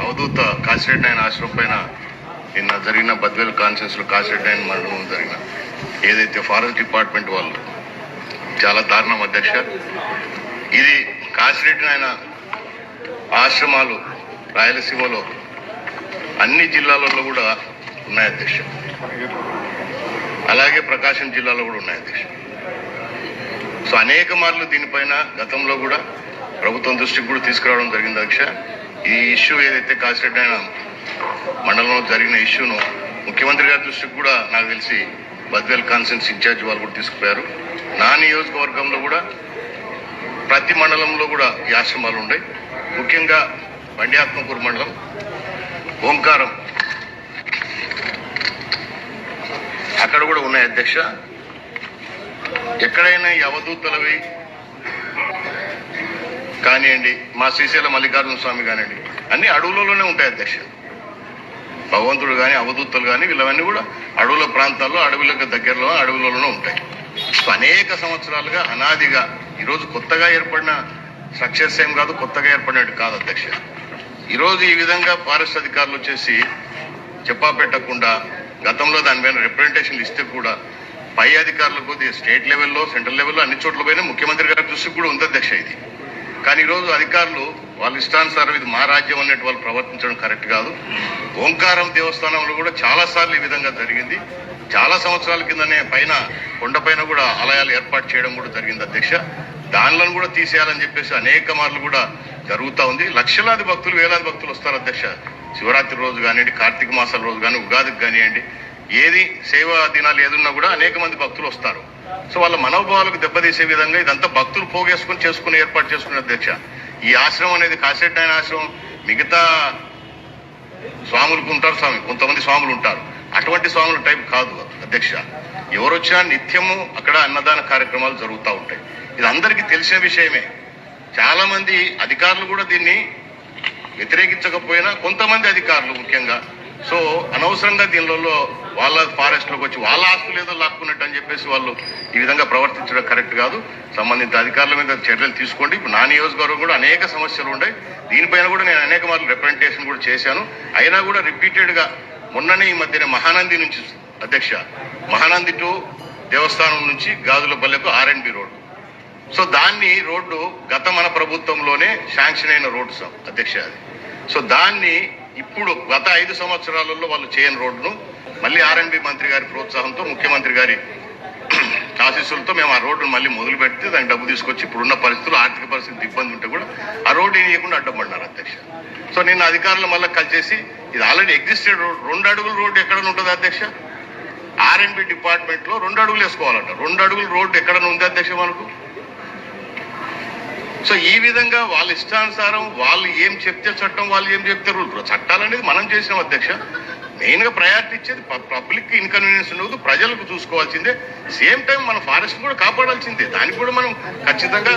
అవధూత కాశీరెడ్డి నాయన ఆశ్రమం పైన నిన్న జరిగిన బద్వేల్ కాన్ఫరెన్స్ లో కాశీరెడ్డి నాయన మండలం జరిగిన ఏదైతే ఫారెస్ట్ డిపార్ట్మెంట్ వాళ్ళు చాలా దారుణం అధ్యక్ష. ఇది కాశీరెడ్డి నాయన ఆశ్రమాలు రాయలసీమలో అన్ని జిల్లాలలో కూడా ఉన్నాయి అధ్యక్ష, అలాగే ప్రకాశం జిల్లాలో కూడా ఉన్నాయి అధ్యక్ష. సో అనేక మార్లు దీనిపైన గతంలో కూడా ప్రభుత్వం దృష్టికి కూడా తీసుకురావడం జరిగింది అధ్యక్ష. ఈ ఇష్యూ ఏదైతే కాశీరెడ్డి నాయన మండలంలో జరిగిన ఇష్యూను ముఖ్యమంత్రి గారి దృష్టికి కూడా నాకు తెలిసి బద్వేల్ కాన్ఫరెన్స్ ఇన్ఛార్జ్ వాళ్ళు కూడా తీసుకుపోయారు. నా నియోజకవర్గంలో కూడా ప్రతి మండలంలో కూడా ఈ ఆశ్రమాలు ఉన్నాయి. ముఖ్యంగా బండి ఆత్మకూరు మండలం ఓంకారం అక్కడ కూడా ఉన్నాయి అధ్యక్ష. ఎక్కడైనా ఈ అవధూతలవి కానివ్వండి, మా శ్రీశైలం మల్లికార్జున స్వామి కానివ్వండి, అన్ని అడవులలోనే ఉంటాయి అధ్యక్ష. భగవంతుడు కానీ అవధూతలు కానీ వీళ్ళవన్నీ కూడా అడవుల ప్రాంతాల్లో, అడవులకు దగ్గరలో అడవులలోనే ఉంటాయి. సో అనేక సంవత్సరాలుగా అనాదిగా ఈరోజు కొత్తగా ఏర్పడిన స్ట్రక్చర్స్ ఏం కాదు, కొత్తగా ఏర్పడినట్టు కాదు అధ్యక్ష. ఈరోజు ఈ విధంగా ఫారెస్ట్ అధికారులు వచ్చేసి చెప్పా పెట్టకుండా గతంలో దానిపైన రిప్రజెంటేషన్లు ఇస్తే కూడా పై అధికారులకు స్టేట్ లెవెల్లో, సెంట్రల్ లెవెల్లో అన్ని చోట్ల పోయినా ముఖ్యమంత్రి గారి దృష్టికి కూడా ఉంది అధ్యక్ష ఇది. కానీ ఈరోజు అధికారులు వాళ్ళు ఇష్టానుసారం ఇది మా రాజ్యం అన్నట్టు వాళ్ళు ప్రవర్తించడం కరెక్ట్ కాదు. ఓంకారం దేవస్థానంలో కూడా చాలా సార్లు ఈ విధంగా జరిగింది. చాలా సంవత్సరాల కిందనే పైన కొండపైన కూడా ఆలయాలు ఏర్పాటు చేయడం కూడా జరిగింది అధ్యక్ష. దానిలను కూడా తీసేయాలని చెప్పేసి అనేక మార్లు కూడా జరుగుతూ ఉంది. లక్షలాది భక్తులు, వేలాది భక్తులు వస్తారు అధ్యక్ష. శివరాత్రి రోజు కానివ్వండి, కార్తీక మాసాల రోజు కానీ, ఉగాదికి కానివ్వండి, ఏది సేవా దినాలు ఏదున్నా కూడా అనేక మంది భక్తులు వస్తారు. సో వాళ్ళ మనోభావాలకు దెబ్బతీసే విధంగా ఇదంతా భక్తులు పోగేసుకుని చేసుకుని ఏర్పాటు చేసుకునే అధ్యక్ష. ఈ ఆశ్రమం అనేది కాశీరెడ్డి నాయన ఆశ్రమం మిగతా స్వాములకు ఉంటారు స్వామి, కొంతమంది స్వాములు ఉంటారు, అటువంటి స్వాముల టైప్ కాదు అధ్యక్ష. ఎవరు వచ్చినా నిత్యము అక్కడ అన్నదాన కార్యక్రమాలు జరుగుతూ ఉంటాయి. ఇది అందరికీ తెలిసిన విషయమే. చాలా మంది అధికారులు కూడా దీన్ని వ్యతిరేకించకపోయినా కొంతమంది అధికారులు ముఖ్యంగా సో అనవసరంగా దీనిలో వాళ్ళ ఫారెస్ట్లోకి వచ్చి వాళ్ళ ఆస్తులు ఏదో లాక్కున్నట్టు అని చెప్పేసి వాళ్ళు ఈ విధంగా ప్రవర్తించడం కరెక్ట్ కాదు. సంబంధిత అధికారుల మీద చర్యలు తీసుకోండి. ఇప్పుడు నా నియోజకవర్గం కూడా అనేక సమస్యలు ఉన్నాయి. దీనిపైన కూడా నేను అనేక మార్లు రిప్రజెంటేషన్ కూడా చేశాను. అయినా కూడా రిపీటెడ్గా మొన్ననే ఈ మధ్యన మహానంది నుంచి అధ్యక్ష, మహానంది టు దేవస్థానం నుంచి గాజులపల్లెకు R&B రోడ్డు. సో దాన్ని రోడ్డు గత మన ప్రభుత్వంలోనే శాంక్షన్ అయిన రోడ్డు అధ్యక్ష అది. సో దాన్ని ఇప్పుడు గత 5 సంవత్సరాలలో వాళ్ళు చేయని రోడ్డును మళ్ళీ R&B మంత్రి గారి ప్రోత్సాహంతో, ముఖ్యమంత్రి గారి ఆశీస్సులతో మేము ఆ రోడ్డును మళ్ళీ మొదలు పెడితే దానికి డబ్బు తీసుకొచ్చి ఇప్పుడున్న పరిస్థితులు, ఆర్థిక పరిస్థితి ఇబ్బంది ఉంటే కూడా ఆ రోడ్డు వేయకుండా అడ్డపడినారు అధ్యక్ష. సో నిన్న అధికారులు మళ్ళీ కలిసేసి ఇది ఆల్రెడీ ఎగ్జిస్టెడ్ రోడ్, 2 అడుగుల రోడ్డు ఎక్కడ ఉంటుంది అధ్యక్ష? R&B డిపార్ట్మెంట్ లో 2 అడుగులు వేసుకోవాలంట. 2 అడుగుల రోడ్డు ఎక్కడ ఉంది అధ్యక్ష మనకు? సో ఈ విధంగా వాళ్ళ ఇష్టానుసారం వాళ్ళు ఏం చెప్తే చట్టం, వాళ్ళు ఏం చెప్తే రూల్. చట్టాలు అనేది మనం చేసినాం అధ్యక్ష. మెయిన్ గా ప్రయారిటీ ఇచ్చేది పబ్లిక్ ఇన్కన్వీనియన్స్ ఉండదు, ప్రజలకు చూసుకోవాల్సిందే. సేమ్ టైం మన ఫారెస్ట్ కూడా కాపాడాల్సిందే. దానికి కూడా మనం ఖచ్చితంగా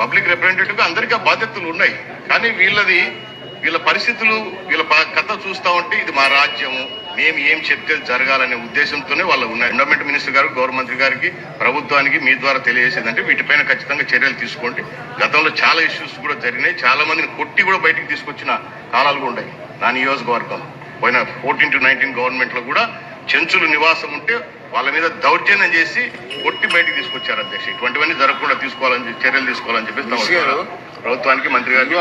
పబ్లిక్ రిప్రజెంటేటివ్ గా అందరికీ ఆ బాధ్యతలు ఉన్నాయి. కానీ వీళ్ళ పరిస్థితులు, వీళ్ళ కథ చూస్తా ఉంటే ఇది మా రాజ్యము, మేము ఏం చెప్తే జరగాలనే ఉద్దేశంతోనే వాళ్ళు ఉన్నాయి. ఎండోమెంట్ మినిస్టర్ గారు, గవర్నమెంట్ గారికి, ప్రభుత్వానికి మీ ద్వారా తెలియజేసేదంటే వీటిపైన ఖచ్చితంగా చర్యలు తీసుకోండి. గతంలో చాలా ఇష్యూస్ కూడా జరిగినాయి. చాలా మందిని కొట్టి కూడా బయటికి తీసుకొచ్చిన కాలాలు కూడా ఉన్నాయి. నా నియోజకవర్గం పోయిన 14 to 19 గవర్నమెంట్ లో కూడా చెంచులు నివాసం ఉంటే వాళ్ళ మీద దౌర్జన్యం చేసి కొట్టి బయటికి తీసుకొచ్చారు అధ్యక్ష. ఇటువంటివన్నీ జరగకుండా చర్యలు తీసుకోవాలని చెప్పేసి ప్రభుత్వానికి, మంత్రి గారికి